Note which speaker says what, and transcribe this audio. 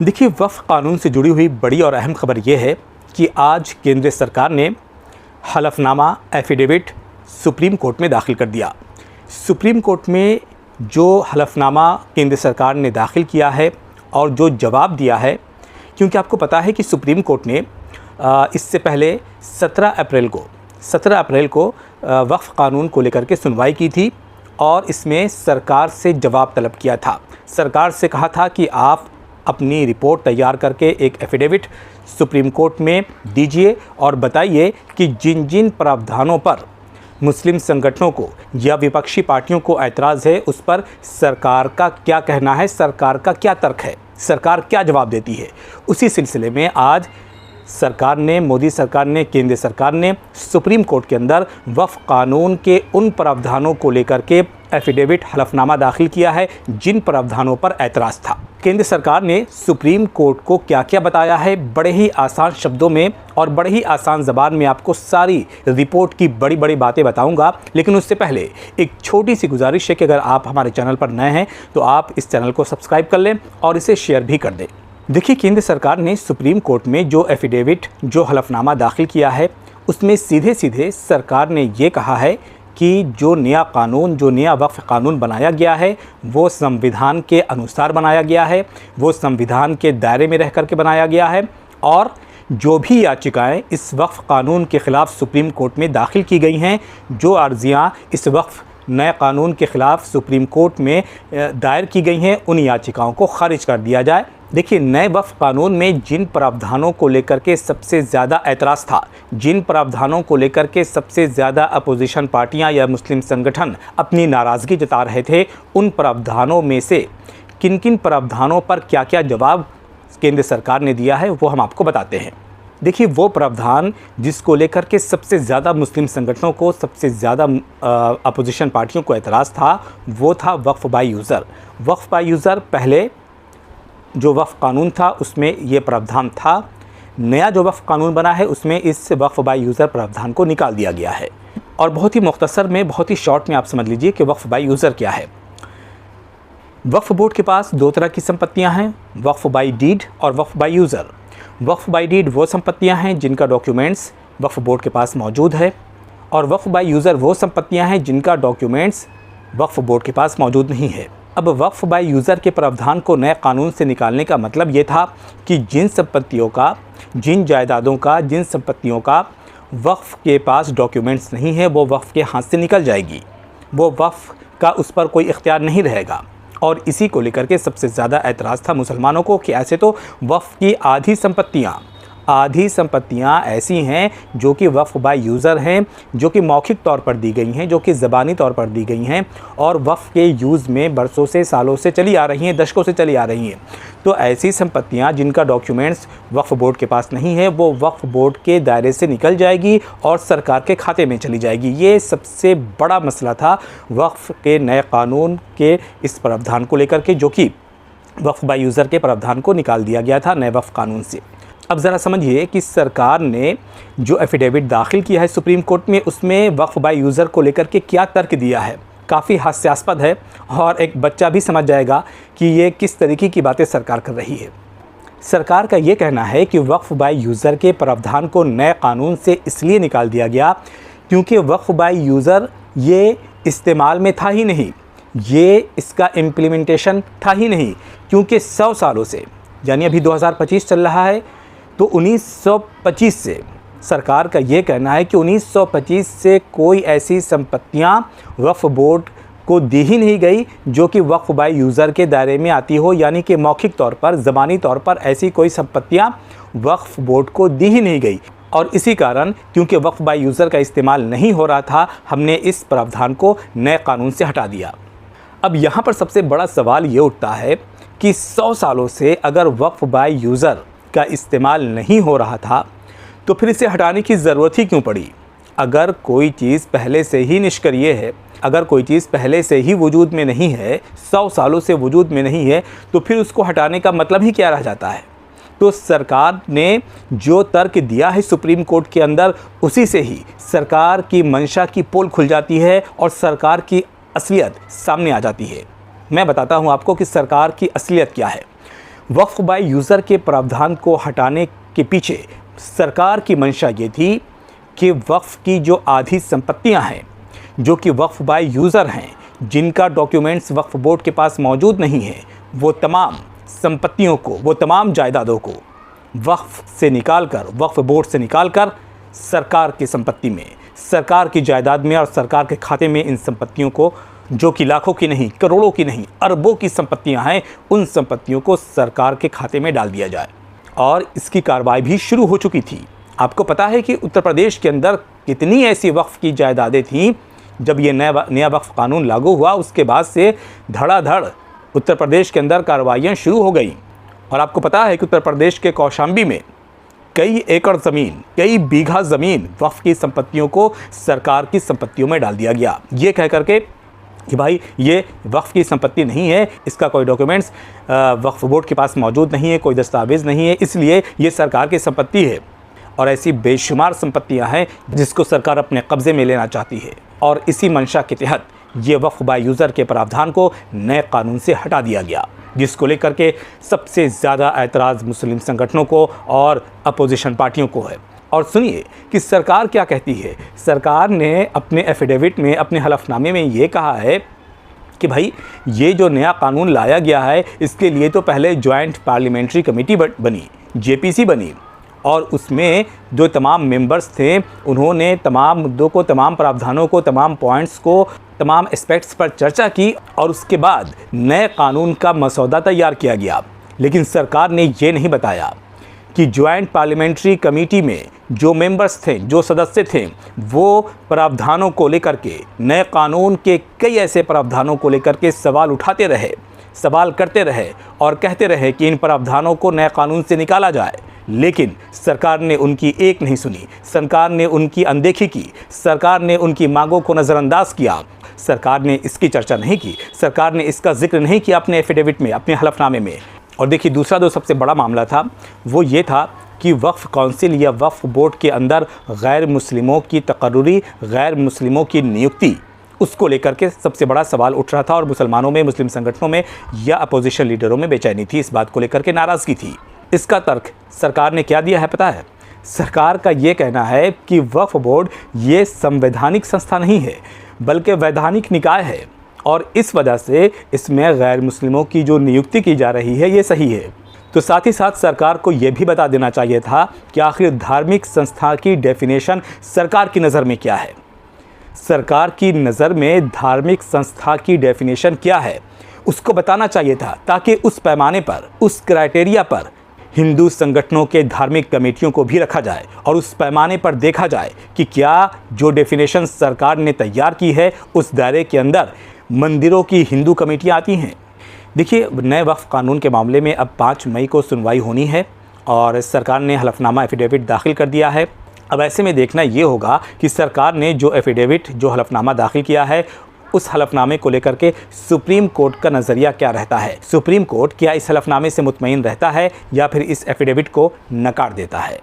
Speaker 1: देखिए, वक्फ कानून से जुड़ी हुई बड़ी और अहम खबर यह है कि आज केंद्र सरकार ने हलफनामा एफिडेविट सुप्रीम कोर्ट में दाखिल कर दिया। सुप्रीम कोर्ट में जो हलफनामा केंद्र सरकार ने दाखिल किया है और जो जवाब दिया है, क्योंकि आपको पता है कि सुप्रीम कोर्ट ने इससे पहले 17 अप्रैल को वक्फ कानून को लेकर के सुनवाई की थी और इसमें सरकार से जवाब तलब किया था। सरकार से कहा था कि आप अपनी रिपोर्ट तैयार करके एक एफिडेविट सुप्रीम कोर्ट में दीजिए और बताइए कि जिन जिन प्रावधानों पर मुस्लिम संगठनों को या विपक्षी पार्टियों को ऐतराज़ है उस पर सरकार का क्या कहना है, सरकार का क्या तर्क है, सरकार क्या जवाब देती है। उसी सिलसिले में आज सरकार ने, मोदी सरकार ने, केंद्र सरकार ने सुप्रीम कोर्ट के अंदर वक्फ कानून के उन प्रावधानों को लेकर के एफिडेविट हलफनामा दाखिल किया है जिन प्रावधानों पर ऐतराज़ था। केंद्र सरकार ने सुप्रीम कोर्ट को क्या क्या बताया है, बड़े ही आसान शब्दों में और बड़े ही आसान ज़बान में आपको सारी रिपोर्ट की बड़ी बड़ी बातें बताऊंगा। लेकिन उससे पहले एक छोटी सी गुजारिश है कि अगर आप हमारे चैनल पर नए हैं तो आप इस चैनल को सब्सक्राइब कर लें और इसे शेयर भी कर दें। देखिए, केंद्र सरकार ने सुप्रीम कोर्ट में जो एफिडेविट, जो हलफनामा दाखिल किया है उसमें सीधे सीधे सरकार ने ये कहा है कि जो नया वक्फ कानून बनाया गया है वो संविधान के अनुसार बनाया गया है, वो संविधान के दायरे में रह करके बनाया गया है और जो भी याचिकाएं इस वक्फ कानून के ख़िलाफ़ सुप्रीम कोर्ट में दाखिल की गई हैं, जो अर्जियां इस वक्फ नए कानून के ख़िलाफ़ सुप्रीम कोर्ट में दायर की गई हैं, उन याचिकाओं को खारिज कर दिया जाए। देखिए, नए वक्फ कानून में जिन प्रावधानों को लेकर के सबसे ज़्यादा ऐतराज़ था, जिन प्रावधानों को लेकर के सबसे ज़्यादा अपोजिशन पार्टियां या मुस्लिम संगठन अपनी नाराज़गी जता रहे थे, उन प्रावधानों में से किन किन प्रावधानों पर क्या क्या जवाब केंद्र सरकार ने दिया है वो हम आपको बताते हैं। देखिए, वो प्रावधान जिसको लेकर के सबसे ज़्यादा मुस्लिम संगठनों को, सबसे ज़्यादा अपोजिशन पार्टियों को ऐतराज़ था, वो था वक्फ बाय यूज़र। वक्फ बाय यूज़र पहले जो वक्फ कानून था उसमें ये प्रावधान था। नया जो वक्फ कानून बना है उसमें इस वक्फ बाय यूज़र प्रावधान को निकाल दिया गया है। और बहुत ही मुख्तसर में, बहुत ही शॉर्ट में आप समझ लीजिए कि वक्फ बाय यूज़र क्या है। वक्फ बोर्ड के पास दो तरह की संपत्तियां हैं, वक्फ बाय डीड और वक्फ बाय यूज़र। वक्फ बाय डीड वो संपत्तियां हैं जिनका डॉक्यूमेंट्स वक्फ बोर्ड के पास मौजूद है और वक्फ बाय यूज़र वो संपत्तियां हैं जिनका डॉक्यूमेंट्स वक्फ बोर्ड के पास मौजूद नहीं है। अब वक्फ बाय यूज़र के प्रावधान को नए कानून से निकालने का मतलब ये था कि जिन संपत्तियों का, जिन जायदादों का, जिन संपत्तियों का वक्फ के पास डॉक्यूमेंट्स नहीं है वो वक्फ के हाथ से निकल जाएगी, वो वक्फ का उस पर कोई इख्तियार नहीं रहेगा। और इसी को लेकर के सबसे ज़्यादा ऐतराज़ था मुसलमानों को कि ऐसे तो वक्फ की आधी संपत्तियाँ ऐसी हैं जो कि वक्फ बाय यूज़र हैं, जो कि मौखिक तौर पर दी गई हैं, जो कि ज़बानी तौर पर दी गई हैं और वक्फ के यूज़ में बरसों से, सालों से चली आ रही हैं, दशकों से चली आ रही हैं। तो ऐसी संपत्तियाँ जिनका डॉक्यूमेंट्स वक्फ बोर्ड के पास नहीं है वो वक्फ बोर्ड के दायरे से निकल जाएगी और सरकार के खाते में चली जाएगी। ये सबसे बड़ा मसला था वक्फ के नए कानून के इस प्रावधान को लेकर के, जो कि वक्फ बाय यूज़र के प्रावधान को निकाल दिया गया था नए वक्फ कानून से। अब ज़रा समझिए कि सरकार ने जो एफिडेविट दाखिल किया है सुप्रीम कोर्ट में उसमें वक्फ बाय यूज़र को लेकर के क्या तर्क दिया है। काफ़ी हास्यास्पद है और एक बच्चा भी समझ जाएगा कि ये किस तरीके की बातें सरकार कर रही है। सरकार का ये कहना है कि वक्फ बाय यूज़र के प्रावधान को नए कानून से इसलिए निकाल दिया गया क्योंकि वक्फ बाय यूज़र ये इस्तेमाल में था ही नहीं, ये इसका इम्प्लीमेंटेशन था ही नहीं, क्योंकि 100 सालों से, यानी अभी 2025 चल रहा है, तो 1925 से सरकार का ये कहना है कि 1925 से कोई ऐसी संपत्तियां वक्फ बोर्ड को दी ही नहीं गई जो कि वक्फ बाय यूज़र के दायरे में आती हो, यानी कि मौखिक तौर पर, ज़बानी तौर पर ऐसी कोई संपत्तियां वक्फ बोर्ड को दी ही नहीं गई। और इसी कारण, क्योंकि वक्फ बाय यूज़र का इस्तेमाल नहीं हो रहा था, हमने इस प्रावधान को नए कानून से हटा दिया। अब यहाँ पर सबसे बड़ा सवाल ये उठता है कि 100 सालों से अगर वक्फ बाय यूज़र का इस्तेमाल नहीं हो रहा था तो फिर इसे हटाने की ज़रूरत ही क्यों पड़ी। अगर कोई चीज़ पहले से ही निष्क्रिय है, अगर कोई चीज़ पहले से ही वजूद में नहीं है, 100 सालों से वजूद में नहीं है, तो फिर उसको हटाने का मतलब ही क्या रह जाता है। तो सरकार ने जो तर्क दिया है सुप्रीम कोर्ट के अंदर, उसी से ही सरकार की मंशा की पोल खुल जाती है और सरकार की असलियत सामने आ जाती है। मैं बताता हूं आपको कि सरकार की असलियत क्या है। वक्फ बाय यूज़र के प्रावधान को हटाने के पीछे सरकार की मंशा ये थी कि वक्फ की जो आधी संपत्तियां हैं, जो कि वक्फ बाय यूज़र हैं, जिनका डॉक्यूमेंट्स वक्फ बोर्ड के पास मौजूद नहीं है, वो तमाम संपत्तियों को, वो तमाम जायदादों को वक्फ से निकालकर, वक्फ बोर्ड से निकालकर सरकार की संपत्ति में, सरकार की जायदाद में और सरकार के खाते में इन संपत्तियों को, जो कि लाखों की नहीं, करोड़ों की नहीं, अरबों की संपत्तियां हैं, उन संपत्तियों को सरकार के खाते में डाल दिया जाए। और इसकी कार्रवाई भी शुरू हो चुकी थी। आपको पता है कि उत्तर प्रदेश के अंदर कितनी ऐसी वक्फ की जायदादें थीं। जब ये नया वक्फ कानून लागू हुआ, उसके बाद से धड़ाधड़ उत्तर प्रदेश के अंदर कार्रवाइयाँ शुरू हो गई। और आपको पता है कि उत्तर प्रदेश के कौशाम्बी में कई एकड़ ज़मीन, कई बीघा ज़मीन वक्फ की संपत्तियों को सरकार की संपत्तियों में डाल दिया गया, ये कह करके कि भाई ये वक्फ की संपत्ति नहीं है, इसका कोई डॉक्यूमेंट्स वक्फ बोर्ड के पास मौजूद नहीं है, कोई दस्तावेज़ नहीं है, इसलिए ये सरकार की संपत्ति है। और ऐसी बेशुमार संपत्तियां हैं जिसको सरकार अपने कब्ज़े में लेना चाहती है। और इसी मंशा के तहत ये वक्फ बाय यूज़र के प्रावधान को नए कानून से हटा दिया गया, जिसको लेकर के सबसे ज़्यादा ऐतराज़ मुस्लिम संगठनों को और अपोजिशन पार्टियों को है। और सुनिए कि सरकार क्या कहती है। सरकार ने अपने एफिडेविट में, अपने हलफनामे में ये कहा है कि भाई ये जो नया कानून लाया गया है, इसके लिए तो पहले जॉइंट पार्लियामेंट्री कमेटी बनी, जेपीसी बनी, और उसमें जो तमाम मेंबर्स थे उन्होंने तमाम मुद्दों को, तमाम प्रावधानों को, तमाम पॉइंट्स को, तमाम एस्पेक्ट्स पर चर्चा की और उसके बाद नए कानून का मसौदा तैयार किया गया। लेकिन सरकार ने ये नहीं बताया कि जॉइंट पार्लियामेंट्री कमेटी में जो मेंबर्स थे, जो सदस्य थे, वो प्रावधानों को लेकर के, नए कानून के कई ऐसे प्रावधानों को लेकर के सवाल उठाते रहे, सवाल करते रहे और कहते रहे कि इन प्रावधानों को नए कानून से निकाला जाए। लेकिन सरकार ने उनकी एक नहीं सुनी, सरकार ने उनकी अनदेखी की, सरकार ने उनकी मांगों को नज़रअंदाज किया, सरकार ने इसकी चर्चा नहीं की, सरकार ने इसका जिक्र नहीं किया अपने एफिडेविट में, अपने हलफनामे में। और देखिए, दूसरा जो सबसे बड़ा मामला था वो ये था कि वक्फ काउंसिल या वक्फ बोर्ड के अंदर गैर मुस्लिमों की तकर्रुरी, गैर मुस्लिमों की नियुक्ति, उसको लेकर के सबसे बड़ा सवाल उठ रहा था। और मुसलमानों में, मुस्लिम संगठनों में या अपोजिशन लीडरों में बेचैनी थी, इस बात को लेकर के नाराज़गी थी। इसका तर्क सरकार ने क्या दिया है पता है? सरकार का ये कहना है कि वक्फ बोर्ड ये संवैधानिक संस्था नहीं है, बल्कि वैधानिक निकाय है, और इस वजह से इसमें गैर मुस्लिमों की जो नियुक्ति की जा रही है ये सही है। तो साथ ही साथ सरकार को ये भी बता देना चाहिए था कि आखिर धार्मिक संस्था की डेफिनेशन सरकार की नज़र में क्या है। सरकार की नज़र में धार्मिक संस्था की डेफिनेशन क्या है उसको बताना चाहिए था, ताकि उस पैमाने पर, उस क्राइटेरिया पर हिंदू संगठनों के धार्मिक कमेटियों को भी रखा जाए और उस पैमाने पर देखा जाए कि क्या जो डेफिनेशन सरकार ने तैयार की है उस दायरे के अंदर मंदिरों की हिंदू कमेटियां आती हैं। देखिए, नए वक्फ कानून के मामले में अब 5 मई को सुनवाई होनी है और सरकार ने हलफनामा एफिडेविट दाखिल कर दिया है। अब ऐसे में देखना ये होगा कि सरकार ने जो एफिडेविट, जो हलफनामा दाखिल किया है, उस हलफनामे को लेकर के सुप्रीम कोर्ट का नज़रिया क्या रहता है। सुप्रीम कोर्ट क्या इस हलफनामे से मुतमईन रहता है या फिर इस एफिडेविट को नकार देता है।